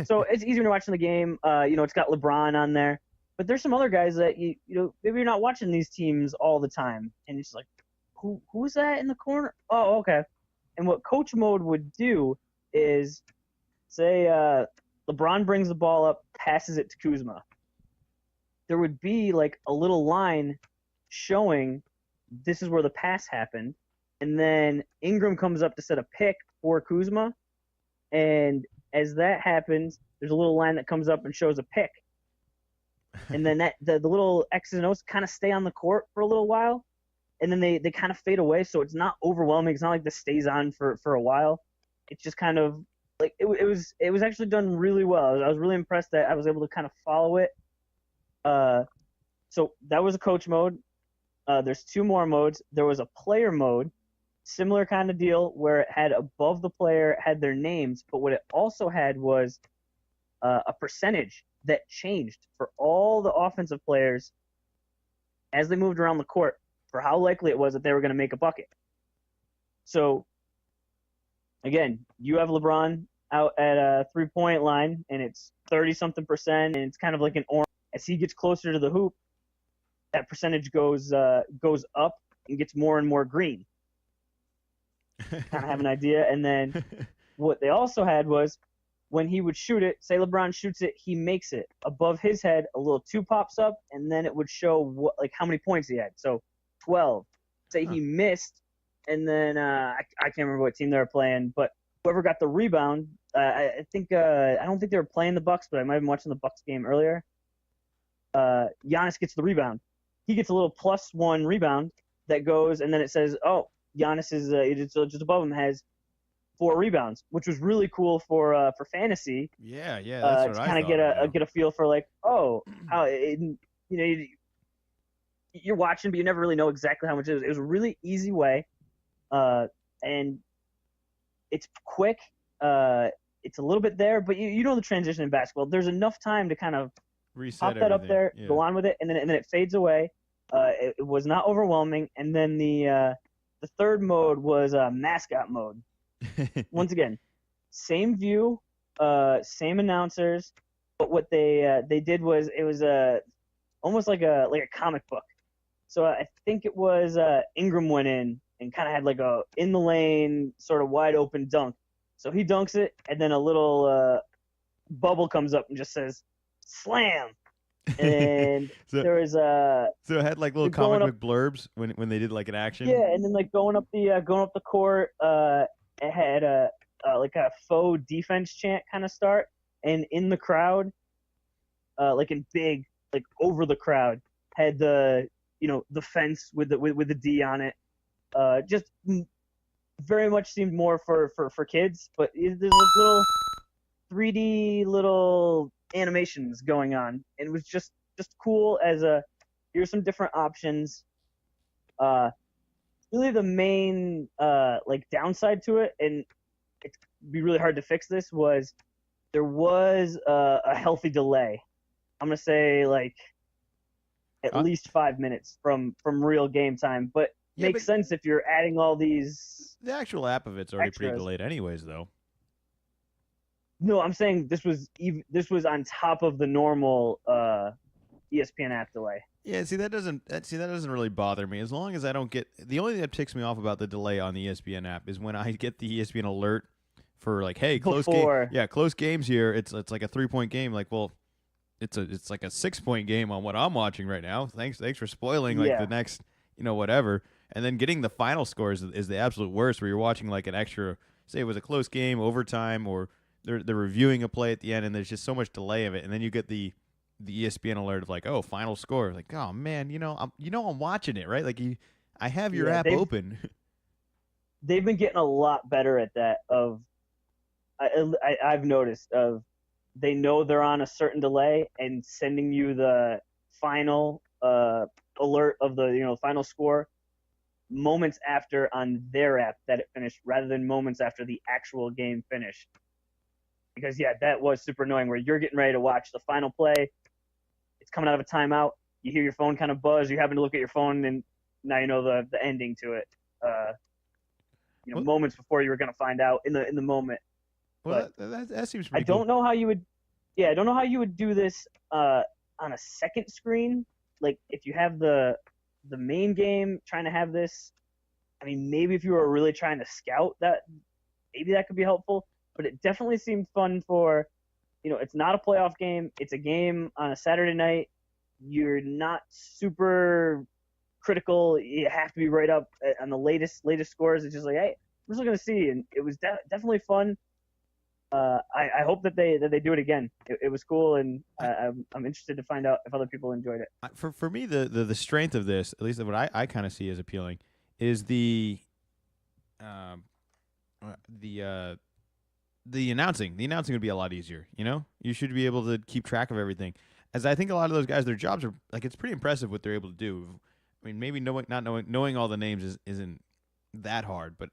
So it's easier to watch in the game. It's got LeBron on there. But there's some other guys that maybe you're not watching these teams all the time, and it's like, who's that in the corner? Oh, okay. And what Coach Mode would do is say LeBron brings the ball up, passes it to Kuzma. There would be like a little line showing this is where the pass happened, and then Ingram comes up to set a pick for Kuzma, and as that happens, there's a little line that comes up and shows a pick. And then the little X's and O's kind of stay on the court for a little while, and then they kind of fade away, so it's not overwhelming. It's not like this stays on for a while. It's just kind of like it was actually done really well. I was really impressed that I was able to kind of follow it. So that was a coach mode. There's two more modes. There was a player mode, similar kind of deal, where it had above the player had their names, but what it also had was a percentage that changed for all the offensive players as they moved around the court for how likely it was that they were going to make a bucket. So, again, you have LeBron out at a three-point line, and it's 30-something%, and it's kind of like an orange. As he gets closer to the hoop, that percentage goes up and gets more and more green. Kind of have an idea. And then what they also had was when he would shoot it, say LeBron shoots it, he makes it. Above his head, a little 2 pops up, and then it would show how many points he had. So 12. Say he missed, and then I can't remember what team they were playing, but whoever got the rebound, I don't think they were playing the Bucks, but I might have been watching the Bucks game earlier. Giannis gets the rebound. He gets a little +1 rebound that goes, and then it says, oh, Giannis is just above him has 4 rebounds, which was really cool for fantasy. Yeah, that's what I kind of get a feel for like, oh, how you're watching, but you never really know exactly how much it is. It was a really easy way, and it's quick. It's a little bit there, but you know the transition in basketball. There's enough time to kind of reset pop that everything. Up there, yeah. Go on with it, and then it fades away. It was not overwhelming, and then the third mode was mascot mode. Once again, same view, same announcers, but what they did was it was almost like a comic book. So I think it was Ingram went in and kind of had like a in the lane sort of wide open dunk. So he dunks it, and then a little bubble comes up and just says slam. And there was so it had like little comic book blurbs when they did like an action. Yeah, and then like going up the court, it had a faux defense chant kind of start, and in the crowd, like in big, like over the crowd, had the the fence with the D on it, Just very much seemed more for kids, but there's like little 3D little animations going on, and it was just cool as a here's some different options. Really the main like downside to it, and it'd be really hard to fix this, was there was a healthy delay. I'm gonna say like at Uh, least 5 minutes from real game time, but yeah, but makes sense if you're adding all these the actual app of it's already pretty extras. delayed, anyways. Though. No, I'm saying this was on top of the normal ESPN app delay. Yeah, see that doesn't really bother me as long as I don't get the only thing that ticks me off about the delay on the ESPN app is when I get the ESPN alert for like, hey, close game, Before, yeah, close games here. It's like a 3 point game. Like, well, it's like a 6 point game on what I'm watching right now. Thanks for spoiling like the yeah, next whatever. And then getting the final scores is the absolute worst where you're watching like an extra, say it was a close game, overtime, or they're reviewing a play at the end and there's just so much delay of it, and then you get the ESPN alert of like, oh, final score. Like, oh man, I'm watching it, right? Like I have your yeah, app open. they've been getting a lot better at that. I've noticed of they know they're on a certain delay and sending you the final alert of the final score moments after on their app that it finished, rather than moments after the actual game finished. Because yeah, that was super annoying where you're getting ready to watch the final play, it's coming out of a timeout, you hear your phone kind of buzz, you happen to look at your phone, and now you know the ending to it. Well, Moments before you were going to find out in the moment. well, But that seems I pretty cool. don't know how you would. Yeah, I don't know how you would do this on a second screen. Like if you have the main game trying to have this. I mean, maybe if you were really trying to scout that, maybe that could be helpful. But it definitely seemed fun for, it's not a playoff game. It's a game on a Saturday night. You're not super critical. You have to be right up on the latest scores. It's just like, hey, we're just going to see, and it was definitely fun. I hope that they do it again. It was cool, and I'm interested to find out if other people enjoyed it. For me, the strength of this, at least what I kind of see as appealing, is um the the announcing. The announcing would be a lot easier. You should be able to keep track of everything. As I think a lot of those guys, their jobs are like it's pretty impressive what they're able to do. I mean, maybe knowing all the names isn't that hard, but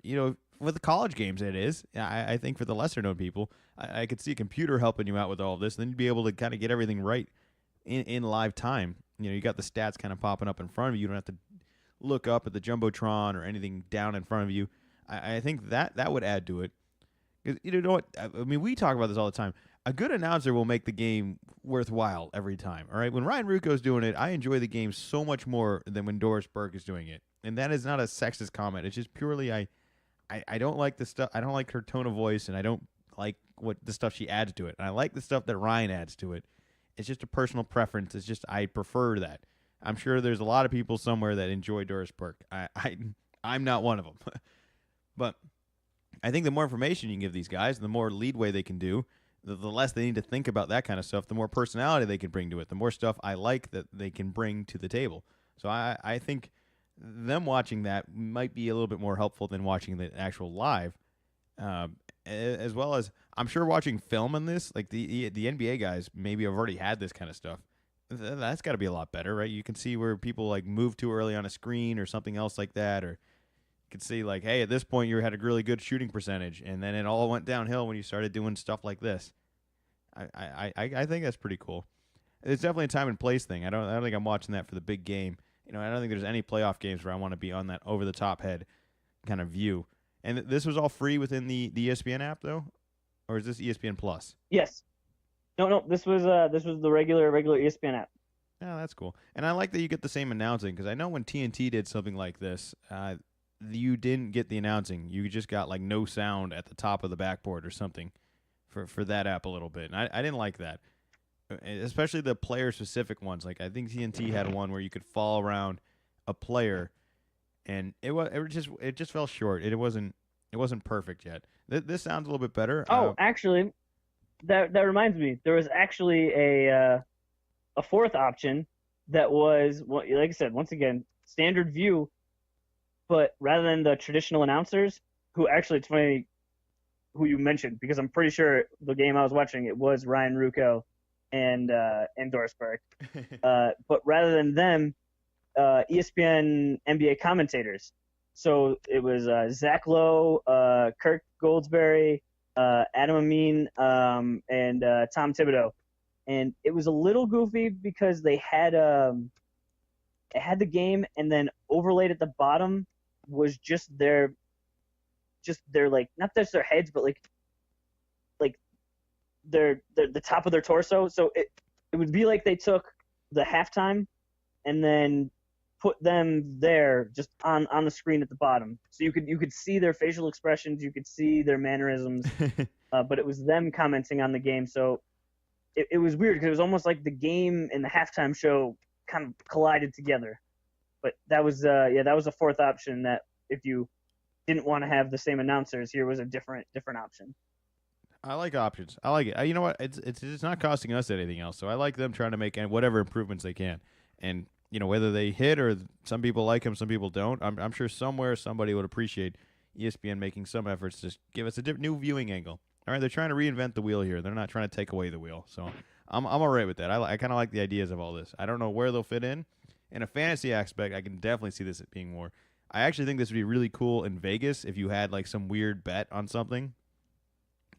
with the college games, it is. I think for the lesser known people, I could see a computer helping you out with all of this, and then you'd be able to kind of get everything right in live time. You got the stats kind of popping up in front of you. You don't have to look up at the jumbotron or anything down in front of you. I think that would add to it. 'Cause you know what? I mean, we talk about this all the time. A good announcer will make the game worthwhile every time. All right. When Ryan Rucco's doing it, I enjoy the game so much more than when Doris Burke is doing it. And that is not a sexist comment. It's just purely I don't like the stuff. I don't like her tone of voice, and I don't like what the stuff she adds to it. And I like the stuff that Ryan adds to it. It's just a personal preference. It's just I prefer that. I'm sure there's a lot of people somewhere that enjoy Doris Burke. I'm not one of them. But I think the more information you can give these guys, the more leadway they can do, the less they need to think about that kind of stuff, the more personality they can bring to it, the more stuff I like that they can bring to the table. So I think them watching that might be a little bit more helpful than watching the actual live, as well as I'm sure watching film in this, like the NBA guys maybe have already had this kind of stuff. That's got to be a lot better, right? You can see where people like move too early on a screen or something else like that, or you could see like, hey, at this point you had a really good shooting percentage, and then it all went downhill when you started doing stuff like this. I think that's pretty cool. It's definitely a time and place thing. I don't think I'm watching that for the big game. I don't think there's any playoff games where I want to be on that over the top head kind of view. And this was all free within the ESPN app though, or is this ESPN Plus? Yes. No. This was the regular ESPN app. Yeah, that's cool. And I like that you get the same announcing because I know when TNT did something like this, you didn't get the announcing. You just got like no sound at the top of the backboard or something for that app a little bit. And I didn't like that. Especially the player specific ones. Like I think TNT had one where you could follow around a player, and it just fell short. It wasn't perfect yet. This sounds a little bit better. Oh, actually, that reminds me. There was actually a fourth option that was, like I said, once again, standard view, but rather than the traditional announcers, who actually it's funny who you mentioned because I'm pretty sure the game I was watching it was Ryan Rucco and Doris Burke. But rather than them, ESPN NBA commentators. So it was Zach Lowe, Kirk Goldsberry, Adam Amin, and Tom Thibodeau. And it was a little goofy because they had it had the game, and then overlaid at the bottom was just their like not just their heads, but like their the top of their torso. So it would be like they took the halftime and then put them there just on the screen at the bottom, so you could see their facial expressions, you could see their mannerisms, but it was them commenting on the game. So it was weird because it was almost like the game and the halftime show kind of collided together. But that was that was a fourth option, that if you didn't want to have the same announcers, here was a different option. I like options. I like it. You know what? It's not costing us anything else, so I like them trying to make whatever improvements they can. And you know, whether they hit or some people like them, some people don't. I'm sure somewhere somebody would appreciate ESPN making some efforts to give us a new viewing angle. All right, they're trying to reinvent the wheel here. They're not trying to take away the wheel. So I'm all right with that. I kind of like the ideas of all this. I don't know where they'll fit in. In a fantasy aspect, I can definitely see this being more. I actually think this would be really cool in Vegas if you had like some weird bet on something.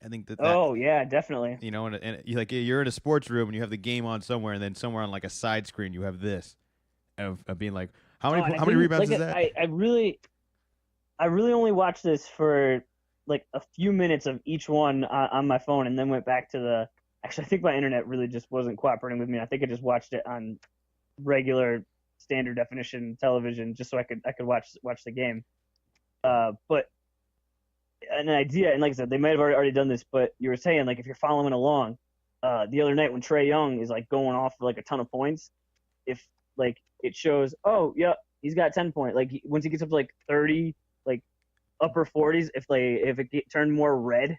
I think that oh yeah, definitely. You know, and you're in a sports room and you have the game on somewhere, and then somewhere on like a side screen you have this of being like, how many rebounds is that? I really only watched this for like a few minutes of each one on my phone, and then went back to the. Actually, I think my internet really just wasn't cooperating with me. I think I just watched it on regular standard definition television just so I could watch the game. But an idea, and like I said, they might have already done this, but you were saying like if you're following along, the other night when Trae Young is like going off for like a ton of points, if like it shows, oh yeah, he's got 10 points. Like once he gets up to like 30, like upper 40s, if it turned more red,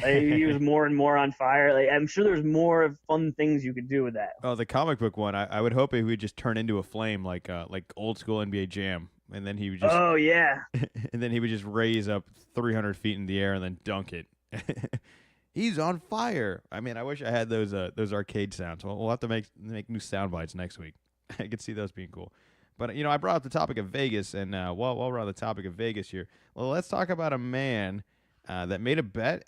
like, he was more and more on fire. Like I'm sure there's more fun things you could do with that. Oh, the comic book one, I would hope it would just turn into a flame like old school NBA Jam, and then he would just oh yeah, and then he would just raise up 300 feet in the air and then dunk it. He's on fire. I mean, I wish I had those arcade sounds. Well, we'll have to make new sound bites next week. I could see those being cool. But you know, I brought up the topic of Vegas, and while we're on the topic of Vegas here, well, let's talk about a man that made a bet,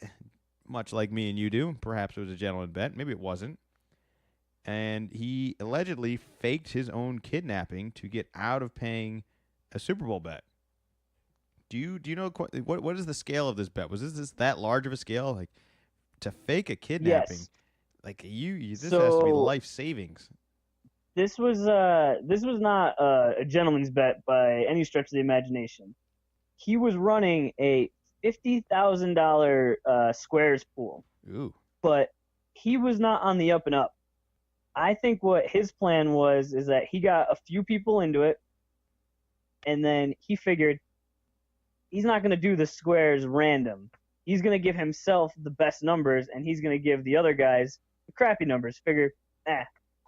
much like me and you do. Perhaps it was a gentleman bet. Maybe it wasn't. And he allegedly faked his own kidnapping to get out of paying a Super Bowl bet. Do you know what is the scale of this bet? Was this that large of a scale? Like to fake a kidnapping? Yes. Like this has to be life savings. This was not a gentleman's bet by any stretch of the imagination. He was running a $50,000 squares pool. Ooh. But he was not on the up and up. I think what his plan is that he got a few people into it, and then he figured he's not going to do the squares random. He's going to give himself the best numbers, and he's going to give the other guys the crappy numbers. Figure,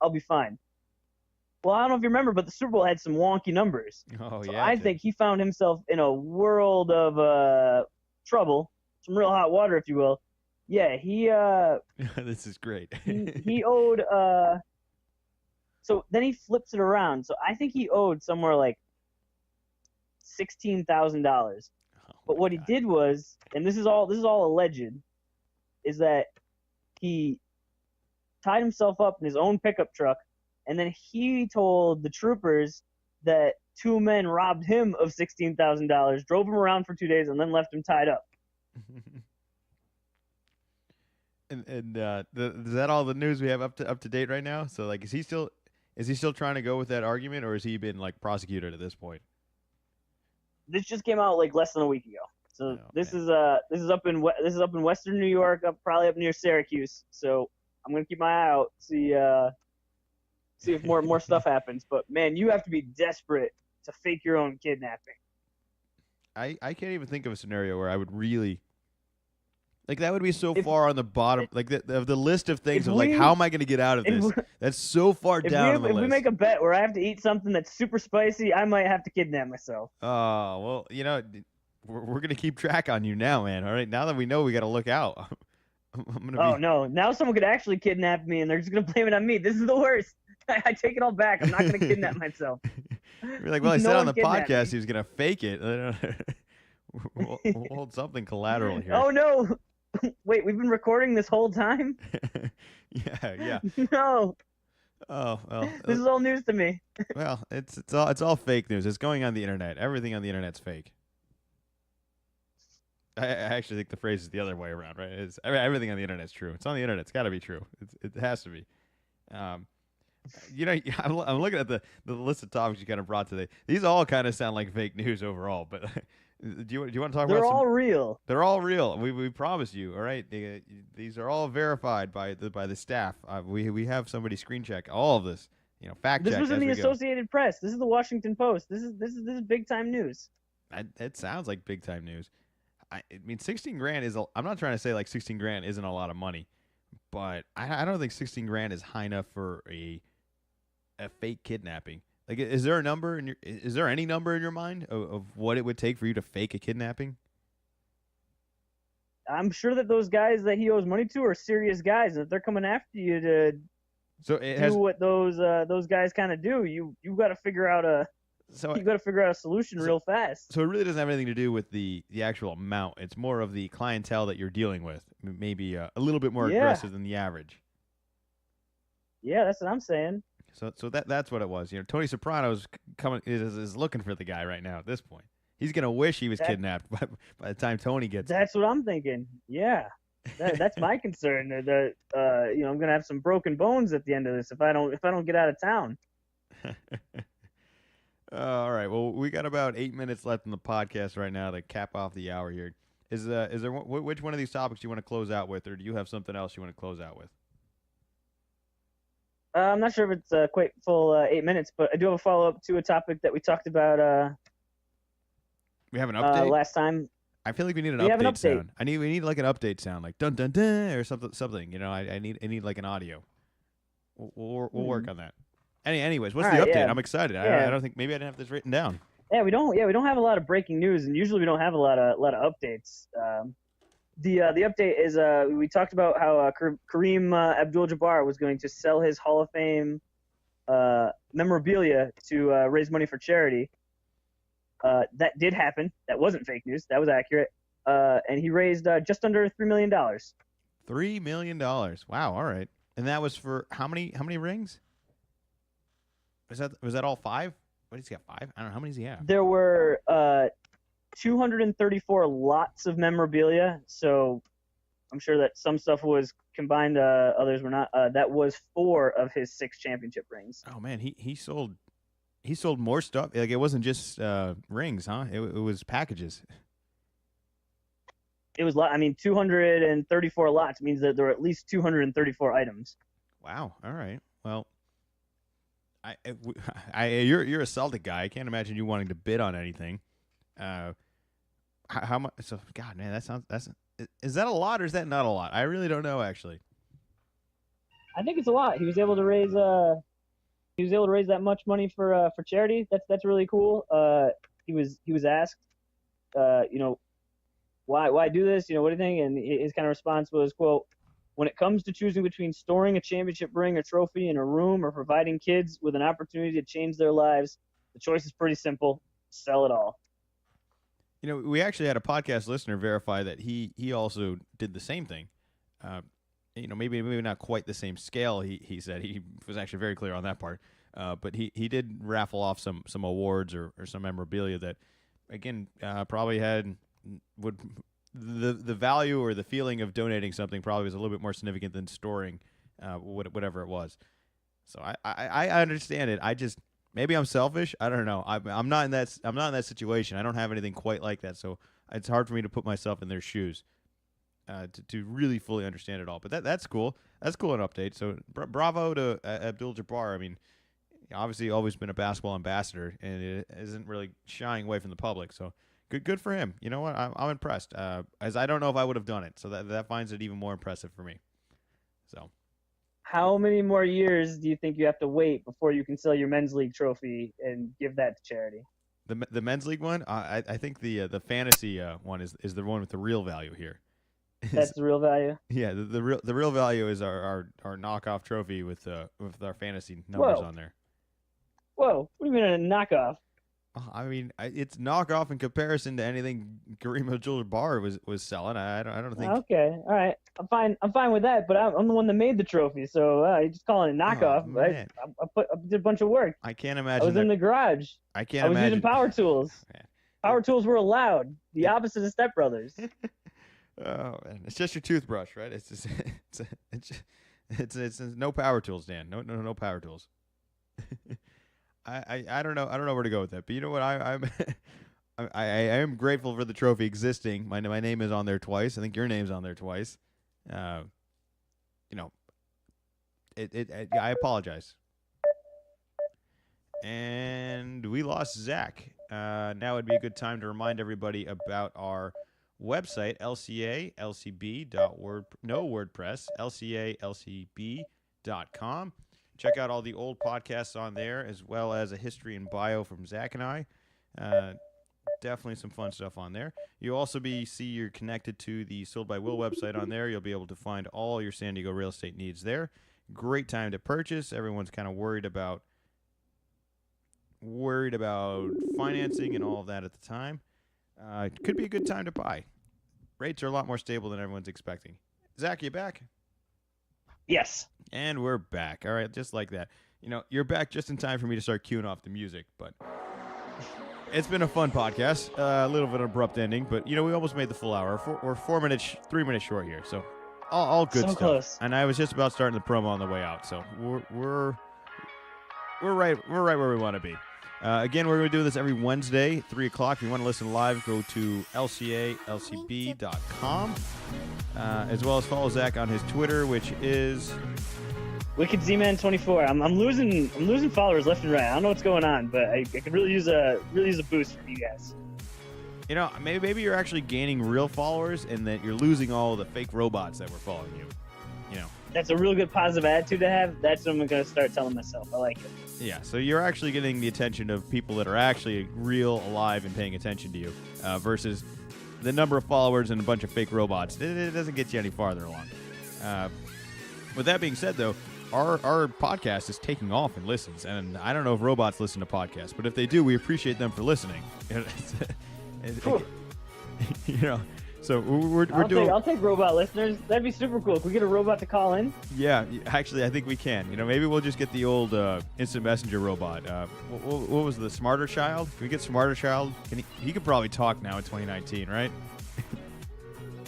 I'll be fine. Well, I don't know if you remember, but the Super Bowl had some wonky numbers. Oh, so yeah. I think he found himself in a world of trouble, some real hot water, if you will. Yeah, he. This is great. he owed. So then he flips it around. So I think he owed somewhere like $16,000. But what he did was, and this is all alleged, is that he tied himself up in his own pickup truck. And then he told the troopers that two men robbed him of $16,000, drove him around for 2 days, and then left him tied up. And is that all the news we have up to date right now? So like, is he still trying to go with that argument, or has he been like prosecuted at this point? This just came out like less than a week ago. So this is up in Western New York, probably up near Syracuse. So I'm gonna keep my eye out, see if more stuff happens. But man, you have to be desperate to fake your own kidnapping. I can't even think of a scenario where I would really Like that would be so If far on the bottom, like of the list of things if of like, we how am I going to get out of if, this? That's so far down on the if we list. make a bet where I have to eat something that's super spicy, I might have to kidnap myself. Oh well, we're gonna keep track on you now, man. All right, now that we know, we got to look out. I'm gonna Oh be. no! Now someone could actually kidnap me, and they're just gonna blame it on me. This is the worst. I take it all back. I'm not gonna kidnap myself. You're like, well, I No said on one the kidnapped podcast me. he was gonna fake it. We'll hold something collateral here. Oh no! Wait, we've been recording this whole time? Yeah, yeah. No, Oh well, this is all news to me. well, it's all fake news. It's going on the internet. Everything on the internet's fake. I actually think the phrase is the other way around, right? Everything on the internet's true. It's on the internet. It's got to be true. It has to be. Um, I'm looking at the list of topics you kind of brought today. These all kind of sound like fake news overall. But do you want to talk They're about some? all real. They're all real. We promise you. All right. These are all verified by the staff. We have somebody screen check all of this. Fact This check was as in the we go. Associated Press. This is the Washington Post. This is big time news. It sounds like big time news. I mean, 16 grand is. I'm not trying to say like 16 grand isn't a lot of money, but I don't think 16 grand is high enough for a fake kidnapping. Like, is there a number is there any number in your mind of what it would take for you to fake a kidnapping? I'm sure that those guys that he owes money to are serious guys. If they're coming after you to So it do has. what those guys kind of do, you got to figure out a So you got to figure out a solution real fast. So it really doesn't have anything to do with the actual amount. It's more of the clientele that you're dealing with. Maybe a little bit more Yeah. aggressive than the average. Yeah, that's what I'm saying. So that's what it was. Tony Soprano's coming is looking for the guy right now at this point. He's gonna wish he was kidnapped by the time Tony gets. That's what I'm thinking. Yeah, that's my concern. That I'm gonna have some broken bones at the end of this if I don't get out of town. All right. Well, we got about 8 minutes left in the podcast right now to cap off the hour here. Is there which one of these topics you want to close out with, or do you have something else you want to close out with? I'm not sure if it's quite full 8 minutes, but I do have a follow up to a topic that we talked about. We have an update last time. I feel like we need an We have an update update. sound. We need like an update sound, like dun dun dun or something. I need like an audio. We'll work on that. Anyways, what's All the right, update? yeah. I'm excited. Yeah. I don't think maybe I didn't have this written down. Yeah, we don't have a lot of breaking news, and usually we don't have a lot of updates. The update is we talked about how Kareem Abdul-Jabbar was going to sell his Hall of Fame memorabilia to raise money for charity. That did happen. That wasn't fake news. That was accurate. And he raised just under $3 million. $3 million. Wow. All right. And that was for how many rings? Was that all 5? What does he got? 5? I don't know. How many does he have? There were 234 lots of memorabilia. So I'm sure that some stuff was combined. Others were not. That was 4 of his 6 championship rings. Oh man, he sold more stuff. Like it wasn't just rings, huh? It was packages. It was 234 lots means that there were at least 234 items. Wow. All right. Well, you're a Celtic guy. I can't imagine you wanting to bid on anything. How much? So God, man, is that a lot or is that not a lot? I really don't know actually. I think it's a lot. He was able to raise that much money for charity. That's really cool. He was asked, why do this? What do you think? And his kind of response was, quote, "When it comes to choosing between storing a championship ring or trophy in a room or providing kids with an opportunity to change their lives, the choice is pretty simple. Sell it all." We actually had a podcast listener verify that he also did the same thing. Maybe not quite the same scale. He said he was actually very clear on that part. But he did raffle off some awards or some memorabilia that, again, probably the value or the feeling of donating something probably was a little bit more significant than storing whatever it was. So I understand it. I just maybe I'm selfish. I don't know. I'm not in that situation. I don't have anything quite like that. So it's hard for me to put myself in their shoes to really fully understand it all. But that's cool. That's cool an update. So bravo to Abdul-Jabbar. I mean, obviously always been a basketball ambassador and it isn't really shying away from the public. So Good for him. You know what? I'm impressed. As I don't know if I would have done it, so that finds it even more impressive for me. So How many more years do you think you have to wait before you can sell your men's league trophy and give that to charity? the men's league one, I think the fantasy one is the one with the real value here. That's the real value. Yeah, the real value is our knockoff trophy with our fantasy numbers Whoa. on there. Whoa, what do you mean a knockoff? I mean, it's knockoff in comparison to anything Kareem Abdul-Jabbar was selling. I don't think. Okay, all right, I'm fine with that. But I'm the one that made the trophy, so you just calling it Oh, knockoff. man. I did a bunch of work. I can't I imagine. was in the garage. I can't I was imagine. using power tools. Man. Power tools were allowed. The opposite of Step Brothers. Oh, man. It's just your toothbrush, right? It's just, it's no power tools, Dan. No power tools. I don't know where to go with that, but you know what? I am grateful for the trophy existing. My name is on there twice. I think your name's on there twice. You know, I apologize. And we lost Zach. Now would be a good time to remind everybody about our website, lcalcb.wordpress, Check out all the old podcasts on there, as well as a history and bio from Zach and I. Definitely some fun stuff on there. You'll also see you're connected to the Sold by Will website on there. You'll be able to find all your San Diego real estate needs there. Great time to purchase. Everyone's kind of worried about financing and all of that at the time. It could be a good time to buy. Rates are a lot more stable than everyone's expecting. Zach, you back? Yes. And we're back. All right, just like that. You know, you're back just in time for me to start queuing off the music, but it's been a fun podcast. A little bit of an abrupt ending, but, you know, we almost made the full hour. We're 4 minutes, 3 minutes short here, so all good stuff. Close. And I was just about starting the promo on the way out, so we're right where we want to be. Again, we're going to do this every Wednesday, 3 o'clock. If you want to listen live, go to lcalcb.com, as well as follow Zach on his Twitter, which is Wicked Z-Man24. I'm losing followers left and right. I don't know what's going on, but I could really use a boost from you guys. You know, maybe you're actually gaining real followers, and that you're losing all the fake robots that were following you. You know, that's a real good positive attitude to have. That's what I'm going to start telling myself. I like it. Yeah, so you're actually getting the attention of people that are actually real, alive, and paying attention to you, versus the number of followers and a bunch of fake robots. It doesn't get you any farther along. With that being said, though, our podcast is taking off in listens, and I don't know if robots listen to podcasts, but if they do, we appreciate them for listening. You know, so we're doing. I'll take robot listeners. That'd be super cool. If we get a robot to call in. Yeah, actually, I think we can. You know, maybe we'll just get the old instant messenger robot. What was the Smarter Child? Can we get Smarter Child? He could probably talk now in 2019, right?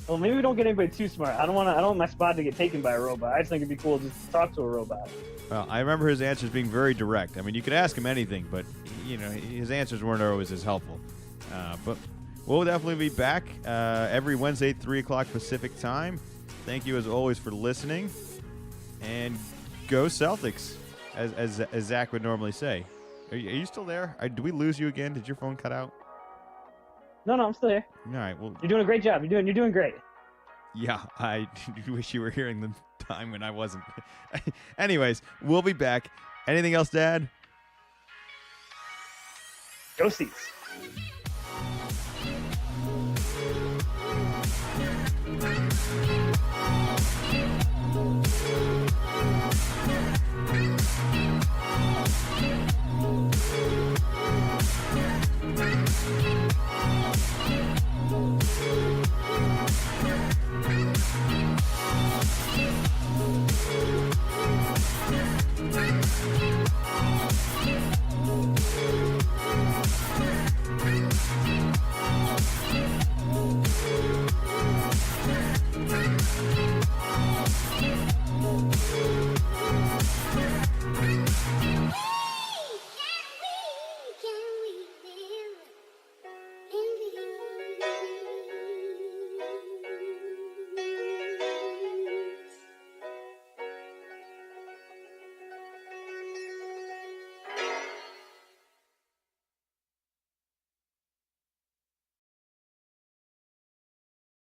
Well, maybe we don't get anybody too smart. I don't want my spot to get taken by a robot. I just think it'd be cool just to talk to a robot. Well, I remember his answers being very direct. I mean, you could ask him anything, but you know, his answers weren't always as helpful. But we'll definitely be back every Wednesday, 3 o'clock Pacific time. Thank you, as always, for listening. And go Celtics, as Zach would normally say. Are you still there? Did we lose you again? Did your phone cut out? No, I'm still here. All right. Well, you're doing a great job. You're doing great. Yeah, I wish you were hearing the time when I wasn't. Anyways, we'll be back. Anything else, Dad? Go Seats.